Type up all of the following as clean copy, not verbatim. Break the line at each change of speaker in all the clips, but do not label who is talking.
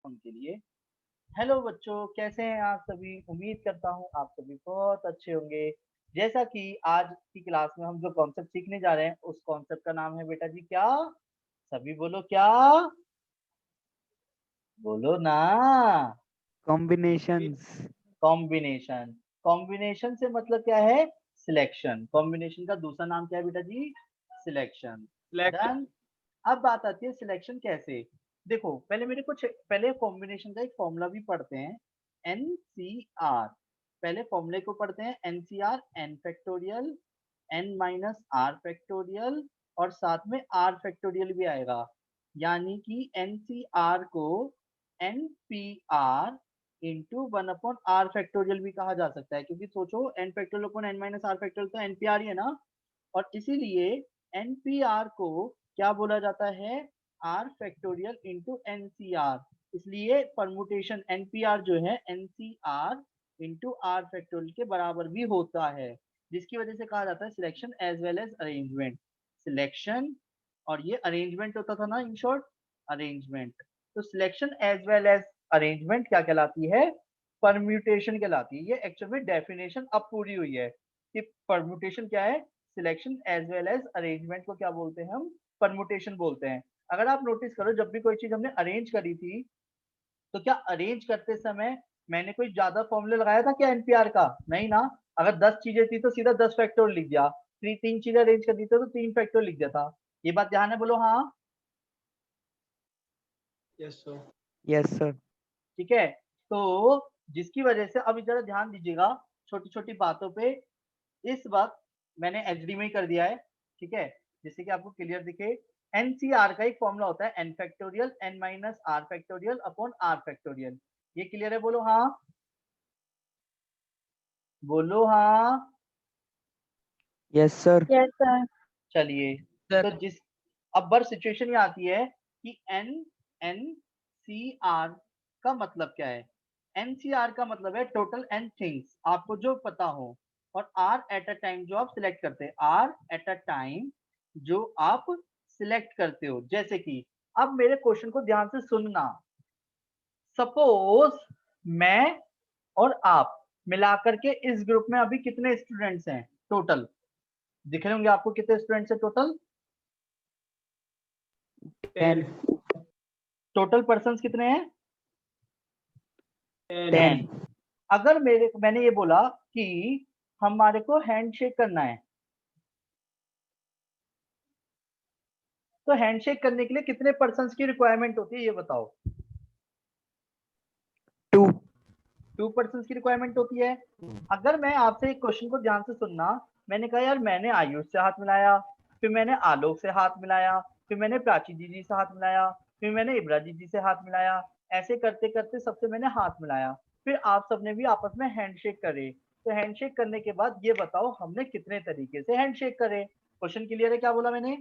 उनके लिए। हेलो बच्चों, कैसे हैं आप सभी? उम्मीद करता हूँ आप सभी बहुत अच्छे होंगे। जैसा कि आज की क्लास में हम जो कॉन्सेप्ट सीखने जा रहे हैं उस कॉन्सेप्ट का नाम है बेटा जी क्या? सभी बोलो क्या? बोलो ना।
कॉम्बिनेशंस।
कॉम्बिनेशन। कॉम्बिनेशन से मतलब क्या है? सिलेक्शन। कॉम्बिनेशन का दूसरा नाम क्या है बेटा जी? सिलेक्शन। डन। अब बात आती है सिलेक्शन कैसे। देखो पहले मेरे कुछ पहले कॉम्बिनेशन का एक फॉर्मूला भी पढ़ते हैं। एनसीआर। पहले फॉर्मूले को पढ़ते हैं। NCR N factorial N minus R factorial और साथ में आर फैक्टोरियल भी आएगा। यानी कि एनसीआर को NPR into one upon R factorial भी कहा जा सकता है, क्योंकि सोचो N factorial upon N minus R factorial तो एनपीआर ही है ना। और इसीलिए एनपीआर को क्या बोला जाता है? R factorial into NCR. इसलिए परमुटेशन एनपीआर जो है एनसीआर इंटू आर फैक्टोरियल के बराबर भी होता है, जिसकी वजह से कहा जाता है selection as well as arrangement. Selection और ये अरेंजमेंट होता था ना, इन शॉर्ट अरेंजमेंट। तो selection as well as arrangement क्या कहलाती है? परम्यूटेशन कहलाती है। ये एक्चुअल में डेफिनेशन अब पूरी हुई है कि परम्यूटेशन क्या है। Selection as well as arrangement को क्या बोलते हैं हम? परम्यूटेशन बोलते हैं। अगर आप नोटिस करो जब भी कोई चीज हमने अरेंज करी थी तो क्या अरेंज करते समय मैंने कोई ज्यादा फॉर्मूले लगाया था क्या एनपीआर का? नहीं ना। अगर 10 चीजें थी तो सीधा 10 फैक्टोरियल लिख दिया। तीन चीजें अरेंज कर दी थी तो 3 फैक्टोरियल लिख दिया था। ये बात ध्यान है? बोलो हाँ।
Yes sir.
Yes sir.
ठीक है। तो जिसकी वजह से अब जरा ध्यान दीजिएगा छोटी छोटी बातों पे। इस वक्त मैंने एचडी में ही कर दिया है, ठीक है, जिससे कि आपको क्लियर दिखे। एनसीआर का एक फॉर्मूला होता है N factorial N minus R factorial upon R factorial. ये क्लियर है? बोलो हाँ। बोलो हाँ।
Yes sir.
Yes sir.
चलिए। तो जिस अब बर सिचुएशन ये आती है कि एन एन सी आर का मतलब क्या है? एनसीआर का मतलब है टोटल एन थिंग्स आपको जो पता हो, और आर एट अ टाइम जो आप सिलेक्ट करते हैं। आर एट अ टाइम जो आप सिलेक्ट करते हो। जैसे कि अब मेरे क्वेश्चन को ध्यान से सुनना। सपोज मैं और आप मिलाकर के इस ग्रुप में अभी कितने स्टूडेंट्स हैं टोटल? दिख रहे होंगे आपको कितने स्टूडेंट्स हैं टोटल?
10।
टोटल पर्सन्स कितने हैं?
10।
10। अगर मैंने ये बोला कि हमारे को हैंडशेक करना है, तो हैंडशेक करने के लिए कितने पर्सन्स की रिक्वायरमेंट होती है ये बताओ?
2।
2 पर्सन्स की रिक्वायरमेंट होती है। अगर मैं आपसे एक क्वेश्चन को ध्यान से सुनना, मैंने कहा यार मैंने आयुष से हाथ मिलाया, फिर मैंने आलोक से हाथ मिलाया, फिर मैंने प्राची दीदी से हाथ मिलाया, फिर मैंने इब्रा दीदी से हाथ मिलाया, ऐसे करते करते सबसे मैंने हाथ मिलाया, फिर आप सबने भी आपस में हैंडशेक करे। तो हैंडशेक करने के बाद ये बताओ हमने कितने तरीके से हैंडशेक करे? क्वेश्चन क्लियर है? क्या बोला मैंने?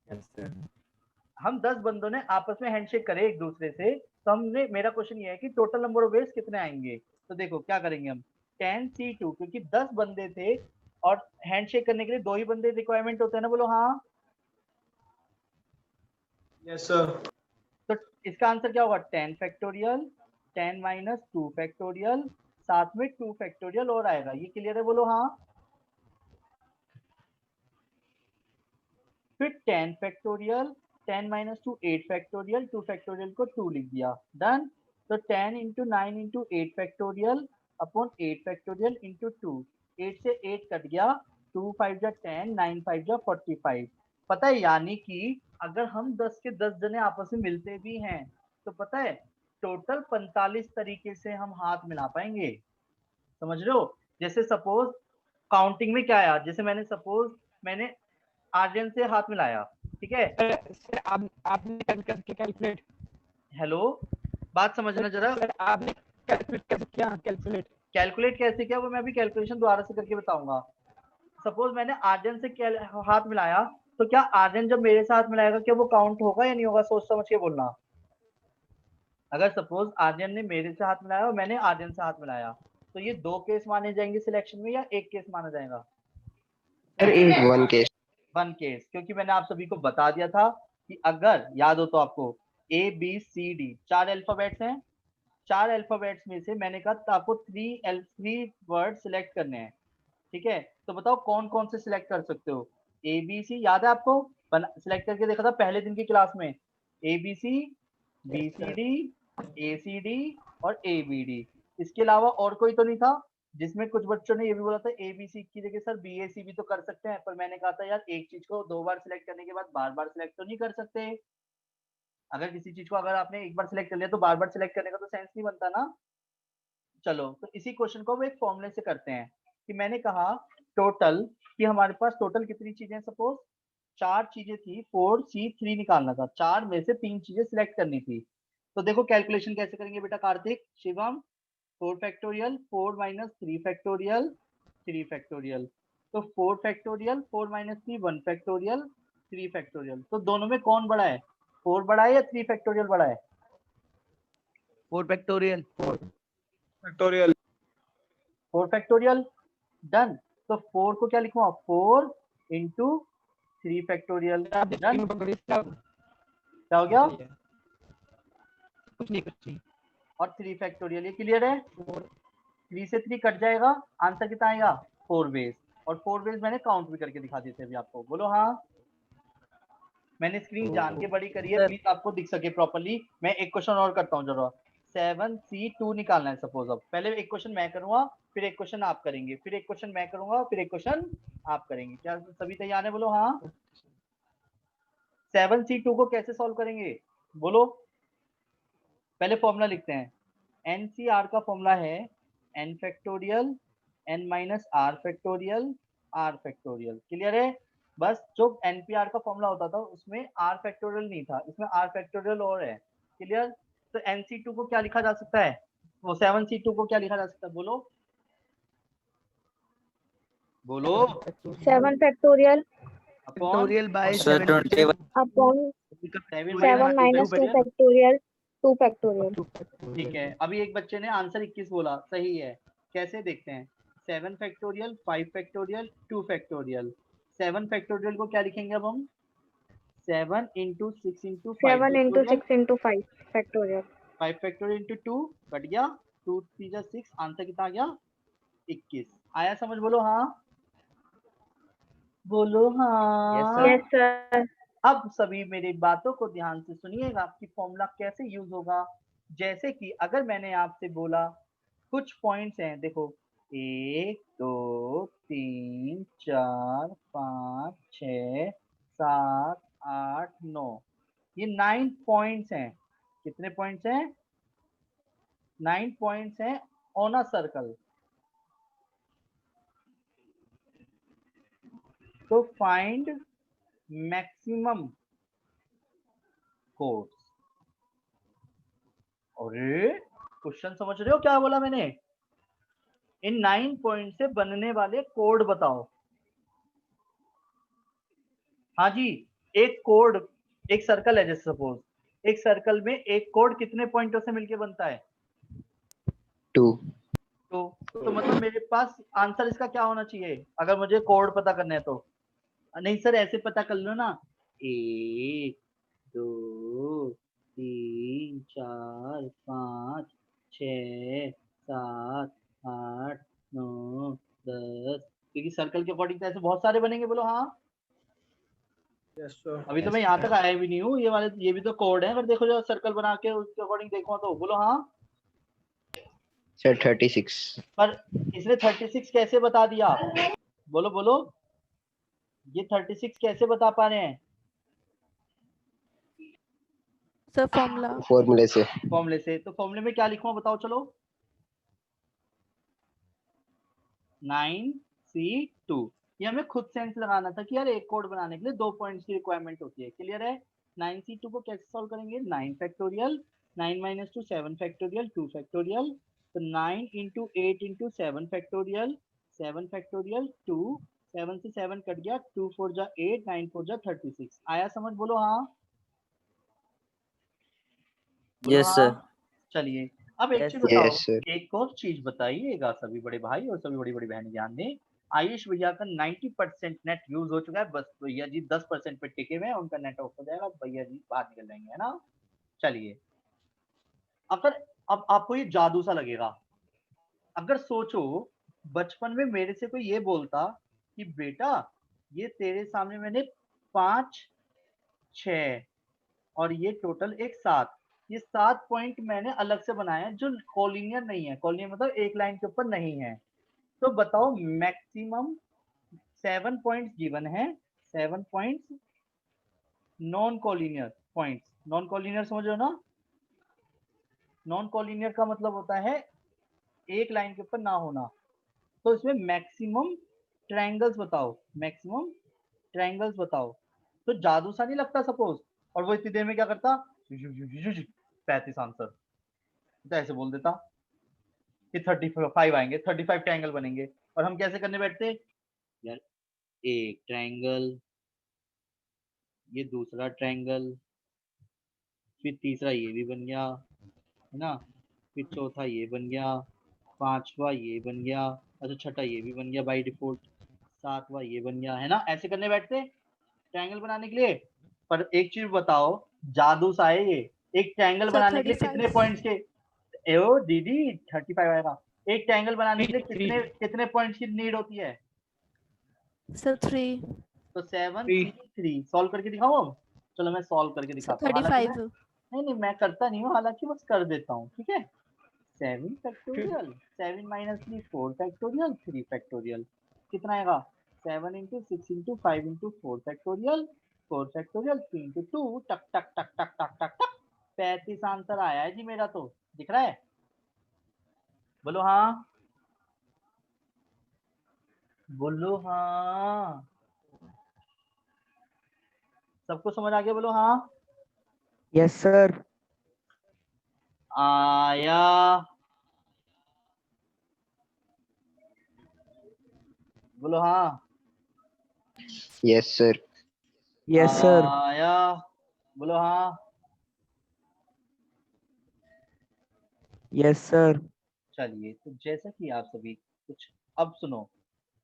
Yes sir.
हम 10 बंदों ने आपस में हैंडशेक करे एक दूसरे से, तो हमने मेरा क्वेश्चन ये है कि टोटल नंबर ऑफ वेज कितने आएंगे। तो देखो क्या करेंगे हम। 10C2 क्योंकि 10 बंदे थे और हैंडशेक करने के लिए 2 ही बंदे रिक्वायरमेंट होते हैं ना। बोलो हाँ।
Yes sir.
तो इसका आंसर क्या होगा? 10 फैक्टोरियल 10 माइनस 2 फैक्टोरियल, साथ में 2 फैक्टोरियल और आएगा। ये क्लियर है? बोलो हाँ। फिर 10 फैक्टोरियल 10 माइनस 2 8 फैक्टोरियल 2 फैक्टोरियल को 2 लिख दिया। डन। तो 10 into 9 into 8 factorial upon 8 factorial into 2। 8 से 8 कट गया, 2 5 जा 10 9 5 जा 45। पता है यानी कि अगर हम 10 के 10 जने आपस में मिलते भी हैं तो पता है टोटल 45 तरीके से हम हाथ मिला पाएंगे। समझ रहे हो? जैसे सपोज काउंटिंग में क्या आया, जैसे मैंने आर्यन से हाथ मिलाया, ठीक है।
सर आपने करके कैलकुलेट।
हेलो, बात समझना जरा।
सर आपने कैलकुलेट कैसे किया?
कैलकुलेट कैसे किया वो मैं अभी कैलकुलेशन दोबारा से करके बताऊंगा। सपोज मैंने आर्यन से हाथ मिलाया, तो क्या आर्यन जब मेरे साथ मिलाएगा क्या वो काउंट होगा या नहीं होगा? सोच समझ के बोलना। अगर सपोज आर्यन ने मेरे से हाथ मिलाया और मैंने आर्यन से हाथ मिलाया, तो ये 2 केस माने जाएंगे सिलेक्शन में या 1 केस माना जाएगा?
सर एक
1 केस।
1 केस, क्योंकि मैंने आप सभी को बता दिया था कि अगर याद हो तो आपको ABCD 4 अल्फाबेट्स हैं। 4 अल्फाबेट्स में से मैंने कहा तो आपको 3 वर्ड सिलेक्ट करने हैं, ठीक है। तो बताओ कौन कौन से सिलेक्ट कर सकते हो। ABC याद है आपको, सिलेक्ट करके देखा था पहले दिन की क्लास में। ABC, BCD, ACD और ABD। इसके अलावा और कोई तो नहीं था, जिसमें कुछ बच्चों ने ये भी बोला था ABC की जगह सर BAC भी तो कर सकते हैं, पर मैंने कहा था यार एक चीज को 2 बार सिलेक्ट करने के बाद बार बार सिलेक्ट तो नहीं कर सकते। अगर किसी चीज को अगर आपने एक बार सिलेक्ट कर लिया तो बार बार सिलेक्ट करने का तो सेंस नहीं बनता ना। चलो तो इसी क्वेश्चन को हम एक फॉर्मूले से करते हैं कि मैंने कहा टोटल कि हमारे पास टोटल कितनी चीजें, सपोज 4 चीजें थी, 4C3 निकालना था, 4 में से 3 चीजें सिलेक्ट करनी थी। तो देखो कैलकुलेशन कैसे करेंगे बेटा Kartik Shivam. 4 factorial 4 minus 3 factorial 3 factorial. तो 4 फैक्टोरियल 4 माइनस 3 1 फैक्टोरियल 3 फैक्टोरियल। तो दोनों में कौन बड़ा है, 4 बड़ा है या 3 फैक्टोरियल बड़ा है।
4 फैक्टोरियल।
फैक्टोरियल।
4 factorial done. तो 4 को क्या लिखूंगा, 4 इंटू 3 फैक्टोरियल डन। क्या हो गया,
कुछ नहीं।
और 3 फैक्टोरियल, ये क्लियर है। 3 से 3 कट जाएगा, आंसर कितना आएगा 4 बेस। और 4 बेस मैंने काउंट भी करके दिखा दिए थे अभी आपको, बोलो हाँ। मैंने स्क्रीन जान के बड़ी करी है, प्लीज आपको दिख सके प्रॉपर्ली। मैं एक क्वेश्चन और करता हूँ जरा। 7C2 निकालना है सपोज। अब पहले एक क्वेश्चन मैं करूंगा, फिर एक क्वेश्चन आप करेंगे, फिर एक क्वेश्चन मैं करूंगा, फिर एक क्वेश्चन आप करेंगे। क्या सभी तैयार है, बोलो हाँ। 7C2 को कैसे सॉल्व करेंगे बोलो। पहले फॉर्मूला लिखते हैं। NCR का फॉर्मूला है n factorial n minus r factorial r factorial. Clear है। बस जो NPR का फॉर्मूला होता था उसमें r फैक्टोरियल नहीं था, इसमें r फैक्टोरियल और है। क्लियर। तो NC2 को क्या लिखा जा सकता है, वो 7C2 को क्या लिखा जा सकता है बोलो बोलो।
7 factorial
upon
factorial by
Sir, 21.
upon 7 minus 2 factorial 2 factorial.
ठीक है। अभी एक बच्चे ने आंसर 21 बोला, सही है। कैसे देखते हैं, 7 फैक्टोरियल 5 फैक्टोरियल 2 फैक्टोरियल। 7 फैक्टोरियल को क्या लिखेंगे अब हम, 7 into 6 into 5
7 into 6 into 5 factorial.
5 factorial into 2 cut गया, 2 3 जा 6, आंसर कितना आ गया 21। आया समझ, बोलो हाँ बोलो हाँ।
Yes sir.
अब सभी मेरी बातों को ध्यान से सुनिएगा कि फॉर्मूला कैसे यूज होगा। जैसे कि अगर मैंने आपसे बोला कुछ पॉइंट्स हैं, देखो 1 2 3 4 5 6 7 8 9, ये 9 पॉइंट्स हैं। कितने पॉइंट्स हैं, 9 पॉइंट्स हैं ऑन अ सर्कल। तो फाइंड मैक्सिमम कोड्स। अरे क्वेश्चन समझ रहे हो क्या बोला मैंने, इन 9 पॉइंट से बनने वाले कोड बताओ। हाँ जी, एक कोड, एक सर्कल है जैसे सपोज, एक सर्कल में एक कोड कितने पॉइंटों से मिलके बनता है
2।
तो मतलब मेरे पास आंसर इसका क्या होना चाहिए अगर मुझे कोड पता करना है तो। नहीं सर ऐसे पता कर लो ना, 1 2 3 4 5 6 7 8 9 10, क्योंकि सर्कल के अकॉर्डिंग तो ऐसे बहुत सारे बनेंगे, बोलो हाँ।
Yes, sir.
अभी तो मैं यहाँ तक आया भी नहीं हूँ, ये वाले ये भी तो कोड है, अगर देखो जो सर्कल बना के उसके अकॉर्डिंग देखो तो, बोलो हाँ।
सर 36।
पर इसने 36 कैसे बता दिया, बोलो बोलो, ये 36 कैसे बता पा रहे हैं।
सर फॉर्मूला
फॉर्मूले से।
फॉर्मूले से। तो फॉर्मूले में क्या लिखूं बताओ चलो, 9C2। ये हमें खुद सेंस लगाना था कि यार एक कोड बनाने के लिए 2 पॉइंट्स की रिक्वायरमेंट होती है। क्लियर है। 9C2 को कैसे सॉल्व करेंगे, 9 फैक्टोरियल 9 माइनस 2 7 फैक्टोरियल 2 फैक्टोरियल। तो 9 इंटू 8 इंटू 7 फैक्टोरियल 7 फैक्टोरियल 2, 7 से 7 कट गया, 2 4 जा 8 9 4 जा 36। आया समझ, बोलो हाँ। बोलो
Yes,
हाँ।
sir.
चलिए अब एक
Yes,
चीज
sir.
बताओ,
Yes, sir.
एक और चीज बताइएगा सभी बड़े भाई और सभी बड़ी बड़ी बहनें ध्यान दें। आयुष भैया का 90% नेट यूज हो चुका है, बस भैया जी 10% पे टिके हुए हैं, उनका नेट ऑफ हो जाएगा, भैया जी बाहर निकल जाएंगे, है ना। चलिए, अगर अब आपको ये जादू सा लगेगा, अगर सोचो बचपन में मेरे से कोई ये बोलता कि बेटा ये तेरे सामने मैंने 5, 6 और ये टोटल एक 7, ये 7 पॉइंट मैंने अलग से बनाए हैं जो कोलिनियर नहीं है, कोलिनियर मतलब एक लाइन के ऊपर नहीं है, तो बताओ मैक्सिमम 7 पॉइंट्स गिवन है, 7 points non collinear points. Non collinear समझ रहे हो ना? नॉन कोलिनियर का मतलब होता है एक लाइन के ऊपर ना होना। तो इसमें मैक्सिमम ट्रायंगल्स बताओ, मैक्सिमम ट्रायंगल्स बताओ। तो जादू सा नहीं लगता सपोज, और वो इतनी देर में क्या करता, 35 आंसर, तो ऐसे बोल देता कि 35 आएंगे, 35 ट्रायंगल बनेंगे, और हम कैसे करने बैठते यार, एक ट्रायंगल, ये दूसरा ट्रायंगल, फिर तीसरा ये भी बन गया है ना, फिर चौथा ये बन गया, पांचवा ये बन गया, अच्छा छठा ये भी बन गया बाय डिफॉल्ट, सातवां ये बन गया, है ना? ऐसे करने बैठते ट्रायंगल बनाने के लिए। पर एक चीज बताओ, जादू सा है ये, एक ट्रायंगल
Sir,
बनाने के लिए कितने
35.
पॉइंट्स के, ओ दीदी 35 आएगा, एक ट्रायंगल बनाने के लिए
Three.
कितने कितने पॉइंट्स की नीड होती है?
Sir, 3.
तो 7
3
3 3 सॉल्व करके दिखाओ अब। चलो मैं सॉल्व करके
Sir,
दिखाता हूँ, हालांकि मैं
35.
नहीं मैं करता नहीं हूँ, हालांकि बस कर देता हूँ, ठीक है। 7 फैक्टोरियल, 7 माइनस 3 4 फैक्टोरियल, 3 फैक्टोरियल, कितना आएगा 7 into 6 into 5 into 4 factorial, 4 factorial 3 into 2, टक टक टक टक टक टक टक, 35 आंसर आया है जी मेरा, तो दिख रहा है? बोलो हाँ, बोलो हाँ, सबको समझ आ गया? बोलो हाँ।
Yes, sir.
आया, बोलो हाँ।
Yes, sir.
Yes, sir.
आया, बोलो हाँ।
Yes, sir.
चलिए, तो जैसा कि आप सभी कुछ, अब सुनो,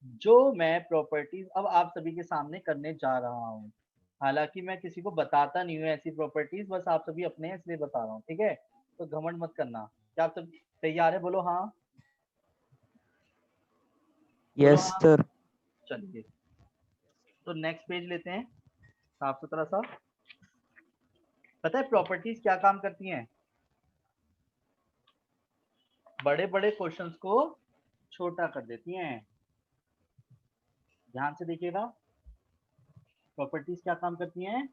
जो मैं प्रॉपर्टीज अब आप सभी के सामने करने जा रहा हूँ, हालांकि मैं किसी को बताता नहीं हूँ ऐसी प्रॉपर्टीज, बस आप सभी अपने हैं इसलिए बता रहा हूँ, ठीक है? तो घमंड मत करना। क्या आप सब तैयार है? बोलो हाँ, बोलो
Yes,
हाँ।
sir.
चलिए, तो नेक्स्ट पेज लेते हैं साफ सुथरा सा। पता है प्रॉपर्टीज क्या काम करती हैं? बड़े बड़े क्वेश्चंस को छोटा कर देती हैं। ध्यान से देखिएगा, प्रॉपर्टीज क्या काम करती हैं?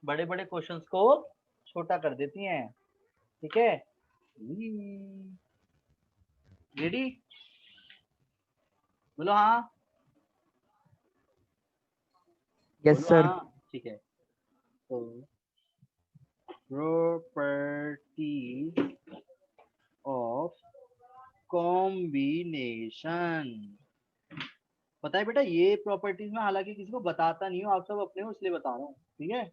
बड़े बड़े क्वेश्चंस को छोटा कर देती हैं, ठीक है। रेडी? बोलो हाँ,
Yes,
बोलो
sir.
हाँ, ठीक है। तो प्रॉपर्टीज ऑफ कॉम्बिनेशन, पता है बेटा ये प्रॉपर्टीज में हालांकि किसी को बताता नहीं हूँ, आप सब अपने हो इसलिए बता रहा हूँ, ठीक है?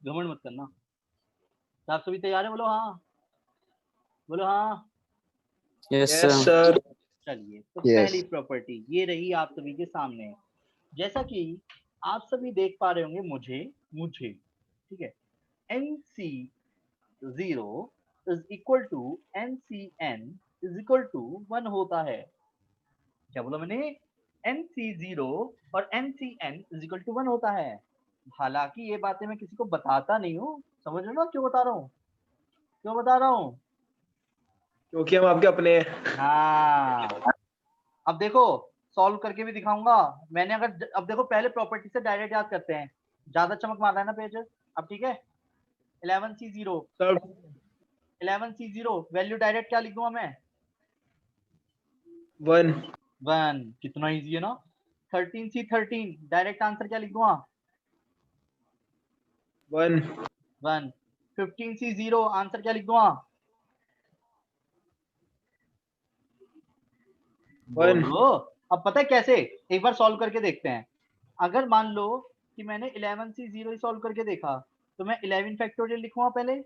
घमंड मत करना। तो आप सभी तैयार है? बोलो हाँ, बोलो हाँ।
Yes, sir.
चलिए, तो
Yes.
पहली प्रॉपर्टी ये रही आप सभी के सामने। जैसा कि आप सभी देख पा रहे होंगे, मुझे मुझे ठीक है, NC0 is equal to NCN is equal to 1 होता है। क्या बोला मैंने? NC0 और NCN इज इक्वल टू 1 होता है। हालांकि ये बातें मैं किसी को बताता नहीं हूँ, समझ रहे हो ना क्यों बता रहा हूँ? क्यों बता रहा हूँ?
क्योंकि हम आपके अपने हैं।
हाँ, अब देखो सॉल्व करके भी दिखाऊंगा मैंने। अगर अब देखो पहले प्रॉपर्टी से डायरेक्ट याद करते हैं, ज्यादा चमक मार रहा है ना पेज अब, ठीक है। 11C0
sir
11C0 value direct क्या लिख दूंगा मैं?
1
1, कितना इजी है ना। 13C13 डायरेक्ट आंसर क्या लिख दूंगा?
1
1। 15C0 आंसर क्या लिख दूंगा?
1
बोलो। अब पता है कैसे, एक बार सॉल्व करके देखते हैं। अगर मान लो कि मैंने 11C0 सॉल्व करके देखा, तो मैं 11 फैक्टोरियल लिखूंगा पहले,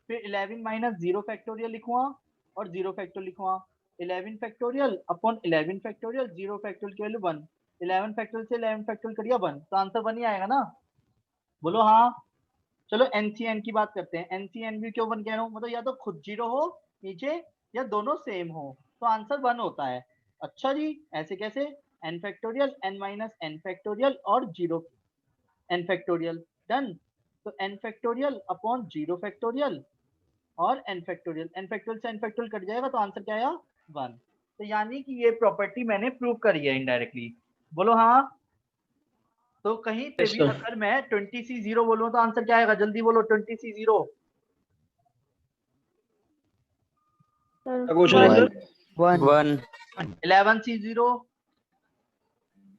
फिर 11 माइनस 0 फैक्टोरियल लिखूंगा और 0 फैक्टोरियल लिखूंगा। 11 फैक्टोरियल अपॉन 11 फैक्टोरियल, 0 फैक्टोरियल की वैल्यू 1, 11 फैक्टोरियल से 11 फैक्टोरियल करिए 1, तो आंसर 1 ही आएगा ना। बोलो हाँ, चलो NCN की बात करते हैं। NCN भी क्यों 1 कह रहा हूँ, मतलब या तो खुद 0 हो नीचे या दोनों सेम हो तो आंसर 1 होता है। अच्छा जी, ऐसे कैसे? n factorial n minus n factorial और 0 n फैक्टोरियल, डन। तो n फैक्टोरियल अपॉन 0 फैक्टोरियल और n फैक्टोरियल, n फैक्टोरियल से n फैक्टोरियल कट जाएगा तो आंसर क्या आया? 1। तो यानी कि ये प्रॉपर्टी मैंने प्रूव करी है इनडायरेक्टली। बोलो हाँ। तो कहीं पे
Yes,
भी
sir.
अगर मैं 20C0 बोलूं तो आंसर क्या आएगा? जल्दी बोलो 20C0।
क्या क्वेश्चन है sir?
1
11C0,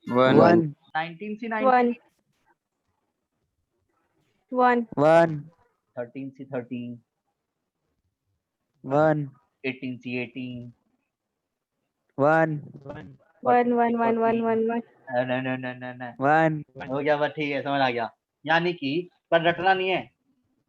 1
19C19,
1
1
13C13,
1
18C18,
1
1 1 1 1 1 1
न
1
हो गया, बस ठीक है, समझ आ गया। यानी कि पर रटना नहीं है,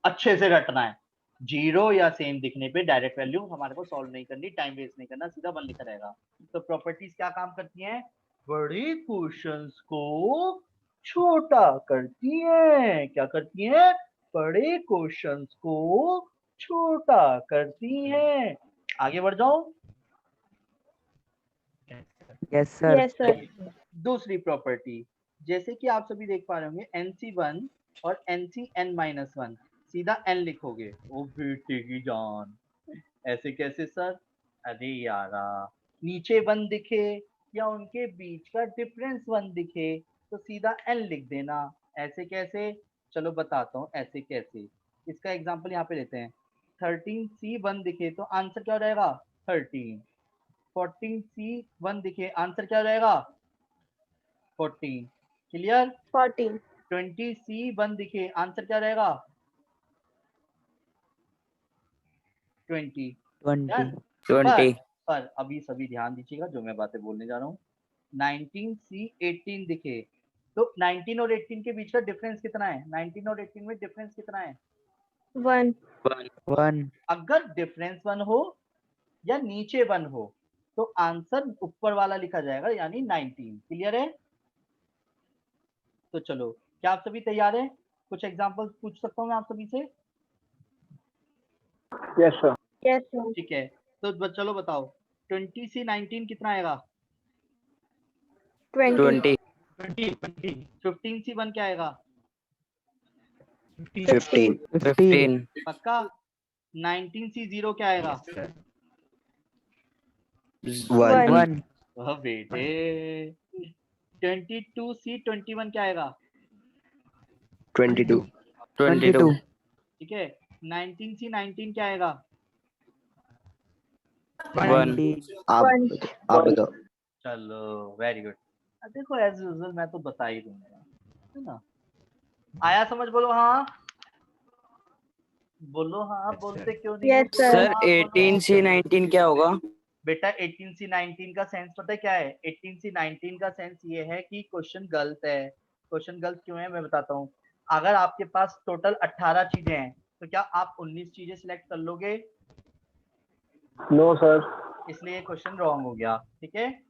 अच्छे से रटना है। 0 या सेम दिखने पे डायरेक्ट वैल्यू हमारे को सॉल्व नहीं करनी, टाइम वेस्ट नहीं करना, सीधा 1 लिखा रहेगा। तो प्रॉपर्टीज क्या काम करती हैं? बड़े क्वेश्चंस को छोटा करती हैं। क्या करती हैं? बड़े क्वेश्चंस को छोटा करती हैं। आगे बढ़ जाओ।
yes sir
yes sir
दूसरी प्रॉपर्टी, जैसे कि आप सभी देख पा रहे होंगे NC1 और NCN-1, सीधा n लिखोगे। ओ बेटे की जान, ऐसे कैसे सर? अरे यारा, नीचे 1 दिखे या उनके बीच का डिफरेंस 1 दिखे तो सीधा n लिख देना। ऐसे कैसे? चलो बताता हूँ ऐसे कैसे। इसका एग्जांपल यहाँ पे लेते हैं। 13C1 दिखे तो आंसर क्या हो जाएगा? 13। 14C1 दिखे, आंसर क्या हो जाएगा? 14। क्लियर?
14
20C1 दिखे, आंसर क्या रहेगा? 20।
20
पर अभी सभी ध्यान दीजिएगा जो मैं बातें बोलने जा रहा हूँ। 19C18 दिखे तो 19 और 18 के बीच का डिफरेंस कितना है? 19 और 18 में डिफरेंस कितना है?
1
1
अगर डिफरेंस 1 हो या नीचे 1 हो तो आंसर ऊपर वाला लिखा जाएगा, यानी 19। क्लियर है? तो चलो, क्या आप सभी तैयार हैं? कुछ एग्जांपल्स पूछ सकता हूँ मैं आप सभी से?
Yes, sir.
yes sir
ठीक है, तो चलो बताओ 20C19 कितना आएगा?
20
15C1 क्या आएगा?
15
15
पक्का? 19C0 क्या आएगा?
1
1
वह बेटे। 22C21 क्या आएगा?
22
22
ठीक है, 19C19 क्या आएगा?
19
आप
1
आप बताओ।
चलो वेरी गुड। देखो एज यूजुअल मैं तो बता ही दूंगा, है ना? आया समझ? बोलो हाँ। बोलो हाँ, बोलते क्यों नहीं हो?
yes sir
सर
हाँ, बोलो।
18C19 क्या होगा?
बेटा 18C19 का सेंस पता है क्या है? 18C19 का सेंस ये है कि क्वेश्चन गलत है। क्वेश्चन गलत क्यों है मैं बताता हूँ। अगर आपके पास टोटल 18 चीजें हैं तो क्या आप 19 चीजें सिलेक्ट कर लोगे?
No, sir.
इसलिए क्वेश्चन रॉन्ग हो गया। ठीक है,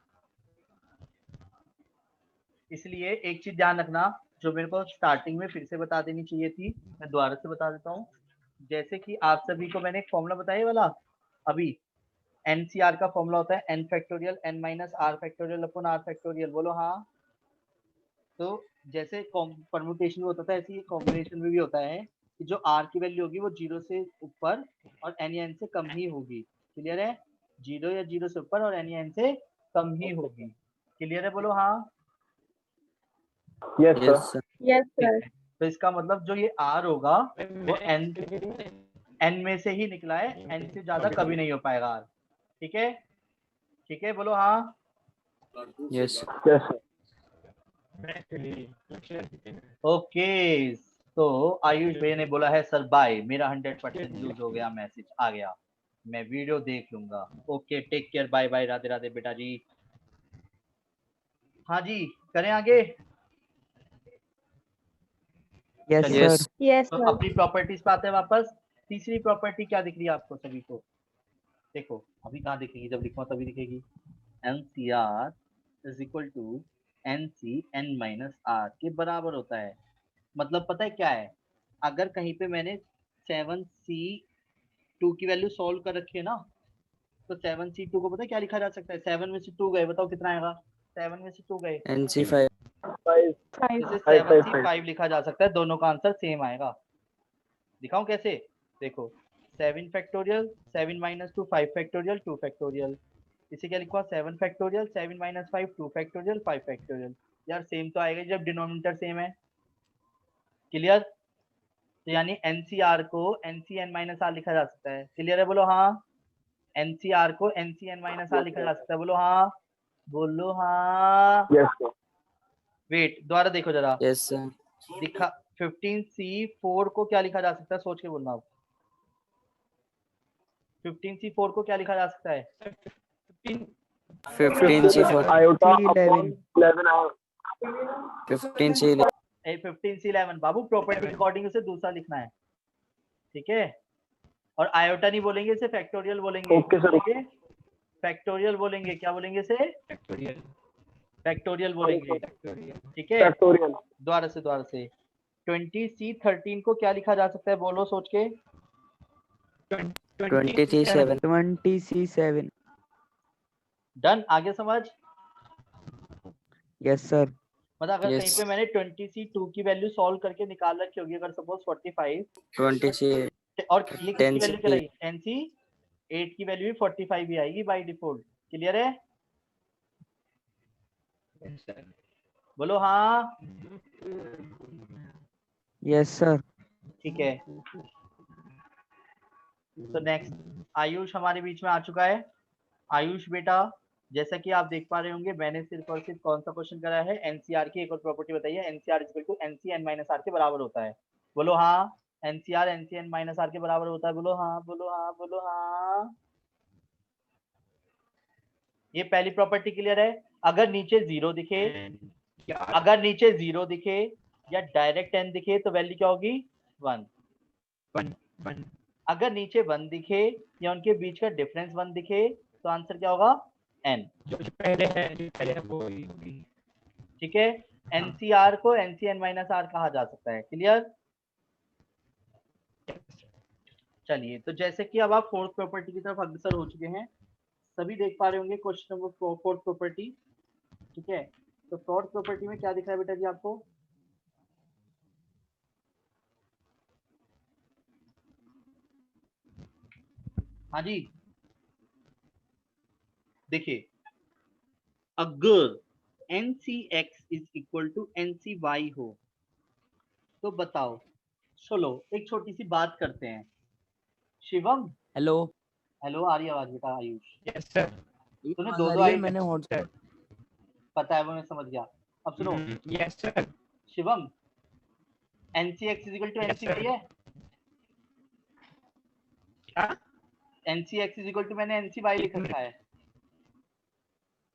इसलिए एक चीज ध्यान रखना जो मेरे को स्टार्टिंग में फिर से बता देनी चाहिए थी, मैं दोबारा से बता देता हूँ। जैसे कि आप सभी को मैंने एक फॉर्मूला बताया वाला अभी, NCR का फॉर्मूला होता है n factorial n minus r factorial upon r factorial. बोलो हाँ। तो जैसे परम्यूटेशन में होता था ऐसे ही कॉम्बिनेशन में भी होता है कि जो r की वैल्यू होगी वो 0 से ऊपर और n या n से कम ही होगी। क्लियर है? 0 या 0 से ऊपर और n या n से कम ही होगी। क्लियर है? बोलो हाँ।
Yes, sir.
yes
ठीक
sir
है, तो इसका मतलब जो ये r होगा वो n में से ही निकला है, n से ज्यादा कभी नहीं हो पाएगा r। ठीक है? ठीक है, बोलो हाँ।
Yes, sir.
ओके, तो आयुष भैया ने बोला है सर बाय, मेरा 100% यूज हो गया, मैसेज आ गया, मैं वीडियो देख लूंगा। Okay, take care, bye bye, Radhe Radhe बेटा जी। हाँ जी, करें आगे?
yes
चलिए,
sir
yes
तो
sir
अपनी प्रॉपर्टीज पे आते हैं वापस। तीसरी प्रॉपर्टी क्या दिख रही है आपको सभी को? देखो अभी कहाँ दिखेगी, जब लिखूंगा तभी दिखेगी। NCR is equal to NC n minus r के बराबर होता है। मतलब पता है क्या है? अगर कहीं पे मैंने 7c2 की वैल्यू सॉल्व कर रखी है ना, तो 7c2 को पता है क्या लिखा जा सकता है? 7 में से 2 गए, बताओ कितना आएगा? 7 में से 2 गए,
NC5
5
इसे
5 5
7c5 लिखा जा सकता है। दोनों का आंसर सेम आएगा। दिखाऊं कैसे? देखो 7 फैक्टोरियल 7 माइनस 2 5 फैक्टोरियल 2 फैक्टोरियल, इसे क्या लिखा? 7 फैक्टोरियल 7 माइनस 5 2 फैक्टोरियल 5 फैक्टोरियल। यार सेम तो आएगा जब डिनोमिनेटर सेम है। क्लियर? तो यानी एनसीआर को एनसीएन माइनस आर लिखा जा सकता है। क्लियर है? बोलो हाँ। एनसीआर को एनसीएन माइनस आर लिखा जा सकता है। बोलो हाँ, बोलो हाँ।
Yes sir.
वेट, दोबारा देखो जरा।
Yes sir.
दिखा 15c4 को क्या लिखा जा सकता है? सोच के बोलना आप। 15c4 को क्या लिखा जा सकता है?
15C4
iota upon 11
15C11
15c11 बाबू प्रॉपर्टी के अकॉर्डिंग उसे दूसरा लिखना है, ठीक है? और आयोटा नहीं बोलेंगे, इसे फैक्टोरियल बोलेंगे।
Okay sir.
ओके, फैक्टोरियल बोलेंगे। क्या बोलेंगे इसे? फैक्टोरियल बोलेंगे, ठीक है?
फैक्टोरियल
दोबारा से 20c13 को क्या लिखा जा सकता है? बोलो सोच के।
20C7
20C7
done? आगे समझ?
Yes sir.
मतलब अगर
Yes.
कहीं पे मैंने 20c2 की वैल्यू सॉल्व करके निकाल रखी होगी, अगर सपोज 45,
20C
और ये किसकी
10C
वैल्यू क्या रहेगी? 10c8 की वैल्यू भी 45 भी आएगी बाय डिफॉल्ट। क्लियर है? बोलो हाँ।
Yes sir.
ठीक है, तो नेक्स्ट आयुष हमारे बीच में आ चुका है। आयुष बेटा, जैसा कि आप देख पा रहे होंगे, मैंने सिर्फ और सिर्फ कौन सा क्वेश्चन करा है? एनसीआर की एक और प्रॉपर्टी बताइए। NCR equal to NCN minus R के बराबर होता है। बोलो हाँ। एनसीआर एनसीएन माइनस आर के बराबर होता है। बोलो हाँ, बोलो हाँ, बोलो हाँ। ये पहली प्रॉपर्टी क्लियर है? अगर नीचे जीरो दिखे, अगर नीचे जीरो दिखे या डायरेक्ट एन दिखे तो वैल्यू क्या होगी? 1। अगर नीचे 1 दिखे या उनके बीच का डिफरेंस 1 दिखे तो आंसर क्या होगा? n। ठीक है, एनसीआर को एनसीएन माइनस आर कहा जा सकता है। क्लियर? चलिए, तो जैसे कि अब आप फोर्थ प्रॉपर्टी की तरफ अग्रसर हो चुके हैं, सभी देख पा रहे होंगे क्वेश्चन नंबर फोर्थ प्रॉपर्टी। ठीक है, तो फोर्थ प्रॉपर्टी में क्या दिख रहा है बेटा जी आपको? हाँ जी, देखिए, अगर NCX is equal to NCY हो तो बताओ। चलो एक छोटी सी बात करते हैं। शिवम,
हेलो।
हेलो, आ रही है आवाज बेटा? Ayush,
yes sir.
तूने दो आई
मैंने व्हाट्सएप
पता है, वो मैं समझ गया। अब सुनो।
Yes sir.
Shivam, NCX is equal to NCY है?
क्या?
NCX इज इक्वल टू मैंने NCY लिख रखा है,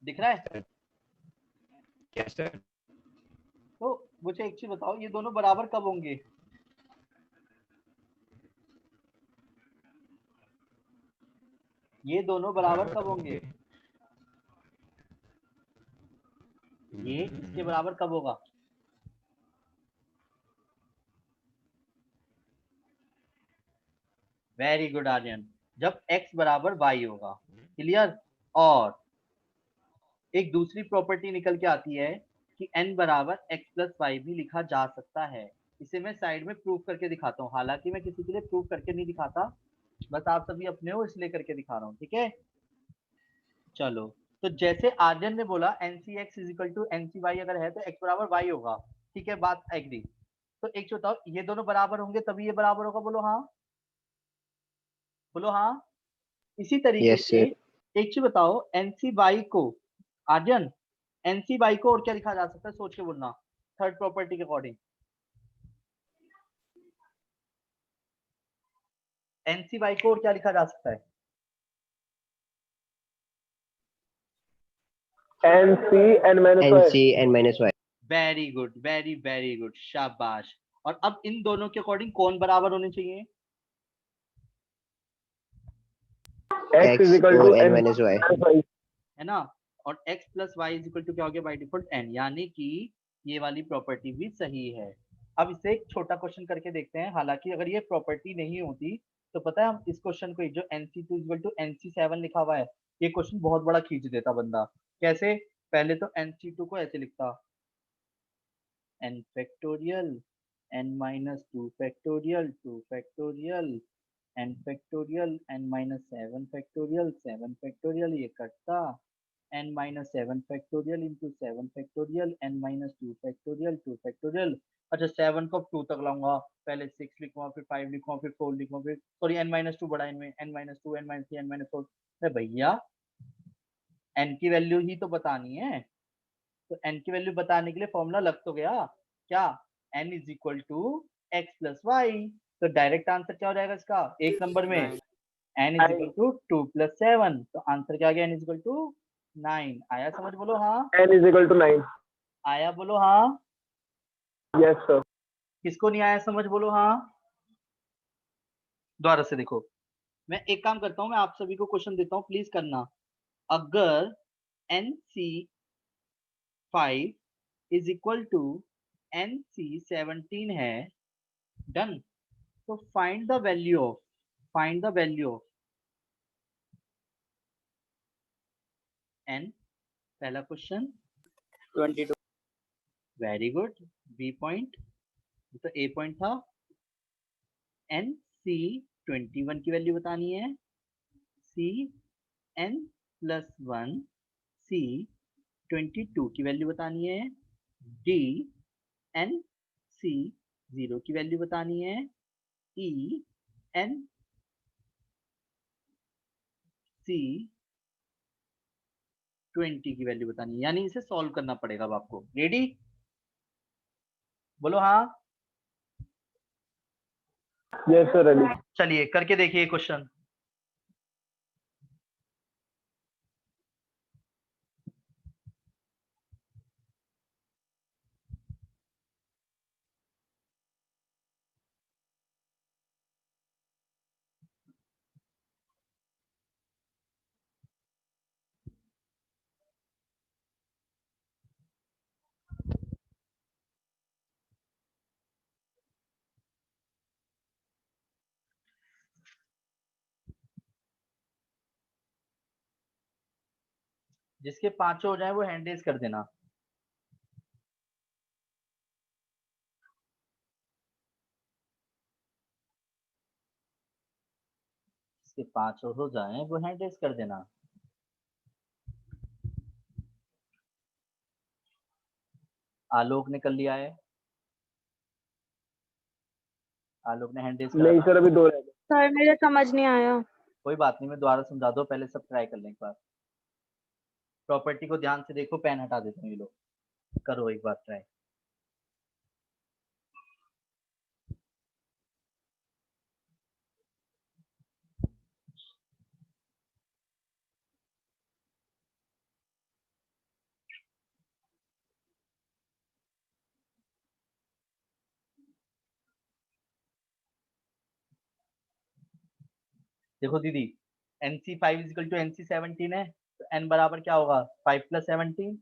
दिख रहा है?
Yes sir.
तो मुझे एक चीज बताओ, ये दोनों बराबर कब होंगे? ये दोनों बराबर कब होंगे? ये इसके बराबर कब होगा? वेरी गुड आर्यन, जब x बराबर y होगा। क्लियर? और एक दूसरी प्रॉपर्टी निकल के आती है कि n बराबर x प्लस वाई भी लिखा जा सकता है। इसे मैं साइड में प्रूव करके दिखाता हूँ, हालांकि मैं किसी के लिए प्रूव करके नहीं दिखाता, बस आप सभी अपने हो इसलिए करके दिखा रहा हूँ। ठीक है, चलो, तो जैसे आर्यन ने बोला NCX is equal to NCY अगर है तो x बराबर y होगा। ठीक है, बात एग्री। तो एक चीज बताओ, ये दोनों बराबर होंगे तभी ये बराबर होगा। बोलो हाँ, बोलो हाँ। इसी तरीके
Yes,
से
sir.
एक चीज बताओ, NCY को आर्यन, NCY को और क्या लिखा जा सकता है? सोच के बोलना, थर्ड प्रॉपर्टी के अकॉर्डिंग। NCY को और क्या लिखा जा सकता है?
NCN minus Y.
NCN minus Y.
Very good, very very good, शाबाश। और अब इन दोनों के अकॉर्डिंग कौन बराबर होने चाहिए?
X is equal to
or N
N
minus Y.
है ना? और x plus Y is equal to क्या हो गया बाई डिफॉल्ट? n, यानी कि ये वाली प्रॉपर्टी भी सही है। अब इससे एक छोटा क्वेश्चन करके देखते हैं, हालांकि अगर ये प्रॉपर्टी नहीं होती तो पता है हम इस क्वेश्चन को, जो NC2 इक्वल टू NC7 लिखा हुआ है, ये क्वेश्चन बहुत बड़ा खींच देता बंदा। कैसे? पहले तो NC2 को ऐसे लिखता, n factorial n minus 2 factorial 2 factorial n factorial n minus 7 factorial 7 factorial, ये कटता n minus 7 factorial into 7 factorial n minus 2 factorial 2 factorial. अच्छा 7 को 2 तक लाऊंगा, पहले 6 लिखूंगा, फिर 5 लिखूंगा, फिर 4 लिखूंगा, फिर सॉरी n माइनस 2 बड़ा n minus 2 n minus 3 n minus 4। अरे भैया n की वैल्यू ही तो बतानी है, तो n की वैल्यू बताने के लिए फॉर्मूला लग तो गया क्या, n is equal to X plus Y. तो डायरेक्ट आंसर क्या हो जाएगा इसका, एक नंबर में n is equal to 2 plus 7, तो आंसर क्या आ गया, n इज इक्वल टू 9। आया समझ, बोलो हाँ।
n is equal to 9.
आया बोलो हाँ।
Yes sir.
किसको नहीं आया समझ, बोलो हाँ। दोबारा से देखो, मैं एक काम करता हूँ, मैं आप सभी को क्वेश्चन देता हूँ, प्लीज करना। अगर NC5 is equal to NC17 है, डन, तो find the value of n। पहला question
22.
Very good, B point, तो ए पॉइंट था। NC21 की वैल्यू बतानी है, CN प्लस 1 C22 की वैल्यू बतानी है, DNC0 की वैल्यू बतानी है, ENC20 की वैल्यू बतानी है, यानी इसे सॉल्व करना पड़ेगा अब आपको। रेडी, बोलो हाँ।
Yes sir, ready.
चलिए करके देखिए क्वेश्चन। जिसके पांचों हो जाए वो हैंड रेज कर देना। जिसके पांचों हो जाए वो हैंड रेज कर देना। आलोक ने कर लिया है, आलोक ने हैंड रेज करा
नहीं
था।
सर, अभी 2 रह गए.
सर मेरे समझ नहीं आया।
कोई बात नहीं, मैं दोबारा समझा दो, पहले सब ट्राई कर लें एक बार। प्रॉपर्टी को ध्यान से देखो, पेन हटा देता हूँ, ये लो, करो एक बार ट्राई। देखो दीदी, NC5 इजिकल टू NC17 है, तो n बराबर क्या होगा, 5 प्लस 17।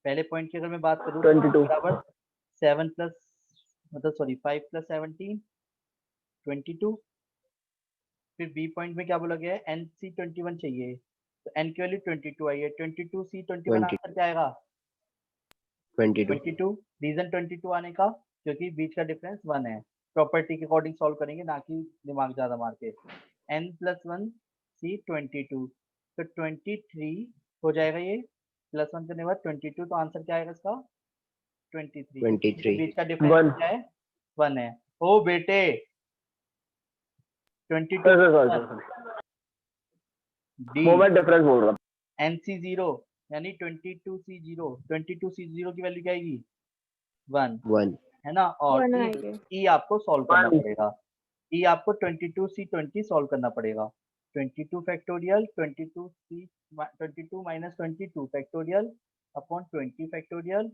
पहले पॉइंट की अगर मैं बात करूँ
22.
बराबर 7 प्लस, मतलब सॉरी 5 प्लस 17 22। फिर बी पॉइंट में क्या बोला गया है, NC21 चाहिए, तो n की वैल्यू 22 आई है, 22C21
20.
आंसर क्या आएगा,
22.
22। रीजन 22 आने का, क्योंकि बीच का डिफरेंस 1 है। प्रॉपर्टी के अकॉर्डिंग सॉल्व करेंगे, ना कि दिमाग ज्यादा मार के। n प्लस 1 C22, तो 23 हो जाएगा, ये प्लस 1 करने के बाद 22, तो आंसर क्या आएगा इसका 23।
23.
बीच का डिफरेंस
1.
क्या है, 1 है। ओ बेटे 22
सर सर सर
डी
वो मैं डिफरेंस बोल रहा था.
NC0 यानी 22C0 की वैल्यू क्या आएगी 1,
1.
है ना। और
वन
ई
आएगा।
ई आपको सॉल्व करना
One.
पड़ेगा, ई आपको 22C20 सॉल्व करना पड़ेगा। 22 factorial 22 minus 22 factorial upon 20 factorial,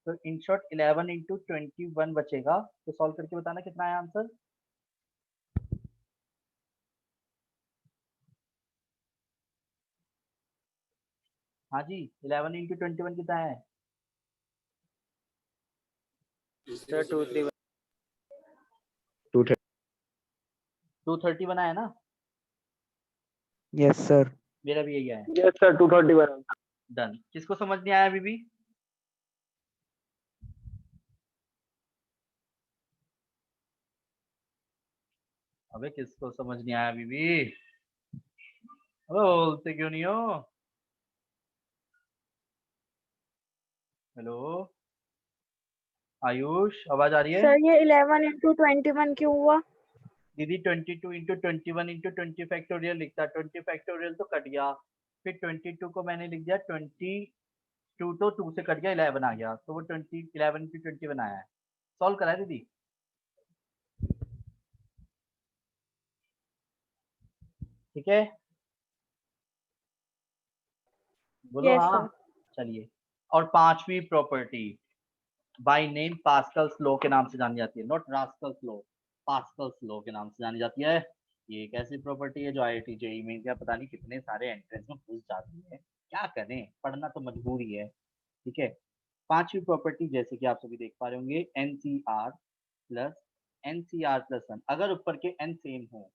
तो इन शॉर्ट 11 इंटू 21 बचेगा। तो सॉल्व करके बताना कितना है आंसर। हाँ जी, 11 इंटू 21 कितना है,
सर 231
230 बनाया ना,
Yes, sir.
मेरा भी यही आया।
Yes, sir. 231.
डन। किसको समझ नहीं आया अभी भी? अबे किसको समझ नहीं आया अभी भी? अबे बोलते क्यों नहीं हो? हेलो आयुष, आवाज आ रही है?
सर ये 11 into 21 क्यों हुआ?
दीदी 22 into 21 into 20 फैक्टोरियल लिखता, 20 फैक्टोरियल तो कट गया, फिर 22 को मैंने लिख दिया 22, तो 2 से कट गया 11 आ गया, तो वो 20 11 into 21 आया है। सॉल्व करा है दीदी? ठीक है, बोलो
Yes,
हाँ।
sir.
चलिए, और पांचवी property by name Pascal's law के नाम से जानी जाती है, not rascal's law, Pascal's law के नाम से जानी जाती है। ये एक ऐसी प्रॉपर्टी है जो IIT जेईई में क्या पता नहीं कितने सारे एंट्रेंस में घुस जाती है, क्या करें, पढ़ना तो मजबूरी है। ठीक है, पांचवी प्रॉपर्टी जैसे कि आप सभी देख पा रहे होंगे, NCR प्लस NCR प्लस 1, अगर ऊपर के n सेम हो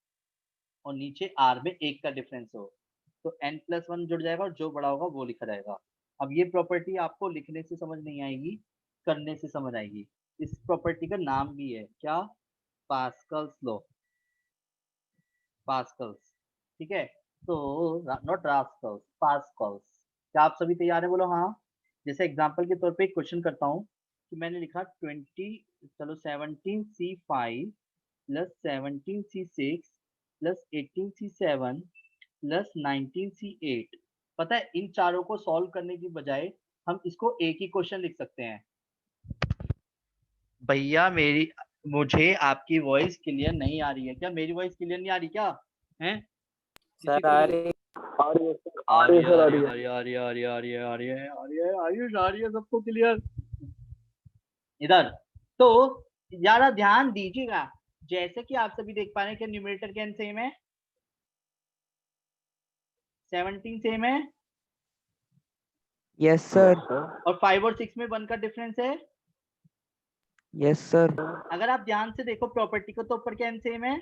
और नीचे R में 1 का डिफरेंस हो तो n+1 जुड़ जाएगा और जो बड़ा होगा वो लिखा जाएगा। अब ये प्रॉपर्टी आपको लिखने से समझ नहीं आएगी, करने से समझ आएगी। इस प्रॉपर्टी का नाम भी है क्या? Pascal's law, Pascal's. ठीक है, तो नॉट रास्कल्स, पास्कल्स। क्या आप सभी तैयार हैं? बोलो हाँ। जैसे एग्जांपल के तौर पे एक क्वेश्चन करता हूँ कि मैंने लिखा 17C5 plus 17C6 plus 18C7 plus 19C8। पता है इन चारों को सॉल्व करने की बजाय हम इसको एक ही क्वेश्चन लिख सकते हैं। भैया मुझे आपकी वॉइस क्लियर नहीं आ रही है क्या? मेरी वॉइस क्लियर नहीं आ रही क्या? हैं?
सर आ रही
आ रही है सर, आ रही है सर, आ रही है।
आयुष आ रही है सबको क्लियर इधर। तो यारा ध्यान दीजिएगा, जैसे कि आप सभी देख पा रहे हैं कि न्यूमरेटर के n सेम है, 17 सेम है,
Yes, sir.
और 5 और 6 में 1 का डिफरेंस है।
Yes, sir.
अगर आप ध्यान से देखो प्रॉपर्टी को तो ऊपर के n सेम है,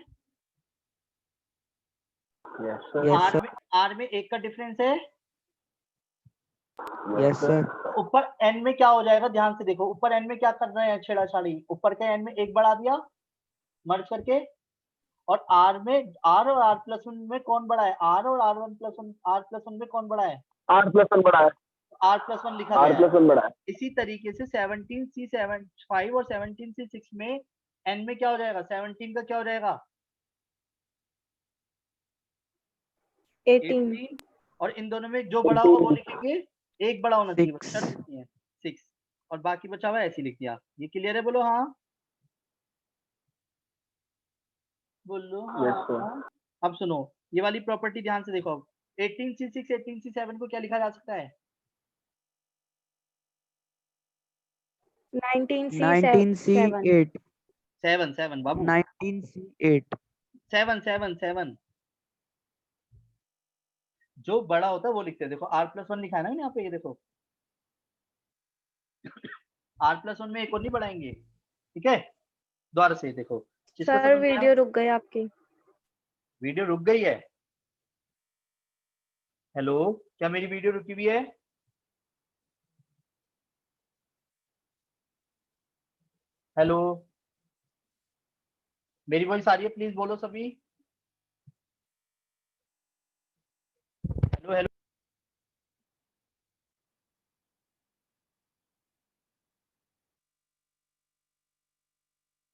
Yes, sir.
Yes, sir.
R में 1 का डिफरेंस है,
Yes, sir.
तो ऊपर n में क्या हो जाएगा? ध्यान से देखो, ऊपर n में क्या कर रहे हैं छेड़ाछाड़ी, ऊपर के n में 1 बढ़ा दिया मर्ज करके, और R में R और R+1 में कौन बड़ा है? R और R+1 में कौन बड़ा है?
R+1 बड़ा है,
R+1 लिखा गया है।
R+1 बड़ा है।
इसी तरीके से 17C5 और 17C6 में n में क्या हो जाएगा? 17 का क्या हो जाएगा?
18.
और इन दोनों में जो बड़ा होगा वो लिखेंगे, एक बड़ा होना चाहिए,
6.
शर्त नहीं है 6, और बाकी बचा हुआ ऐसे लिख दिया। ये क्लियर है? बोलो हाँ, बोलो
Yes, sir.
हाँ। अब सुनो, ये वाली प्रॉपर्टी ध्यान से देखो, 18C6 18C7 को क्या लिखा जा सकता है?
19C7.
19C8.
7 बाबू,
19C8.
7 जो बड़ा होता है वो लिखते हैं। देखो R+1 लिखा है ना यहाँ पे, ये देखो R+1 में एक और नहीं बढ़ाएंगे। ठीक है, दोबारा से देखो, किसको
सर
समझ में आया?
वीडियो रुक गई आपकी।
वीडियो रुक गई है? हेलो, क्या मेरी वीडियो रुकी हुई है? हेलो, मेरी वॉइस आ रही है? प्लीज बोलो सभी। हेलो हेलो,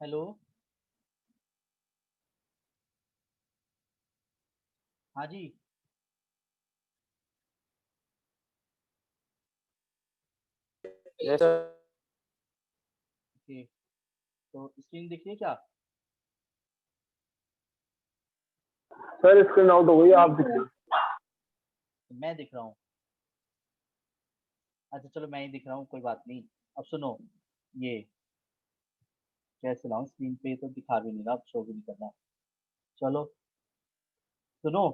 हेलो, हाँ जी,
Yes, sir.
ओके, तो स्क्रीन दिख रही है क्या?
सर स्क्रीन आउट हो गई, आप दिख रहे हो।
मैं दिख रहा हूँ? अच्छा चलो मैं ही दिख रहा हूँ, कोई बात नहीं। अब सुनो, ये कैसे लाऊं स्क्रीन पे, तो दिखा भी नहीं रहा, अब शो भी नहीं कर रहा। चलो सुनो,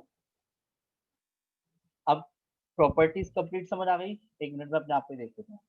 अब प्रॉपर्टीज कंप्लीट समझ आ गई? एक मिनट में अपने आप पे देख लेते हैं।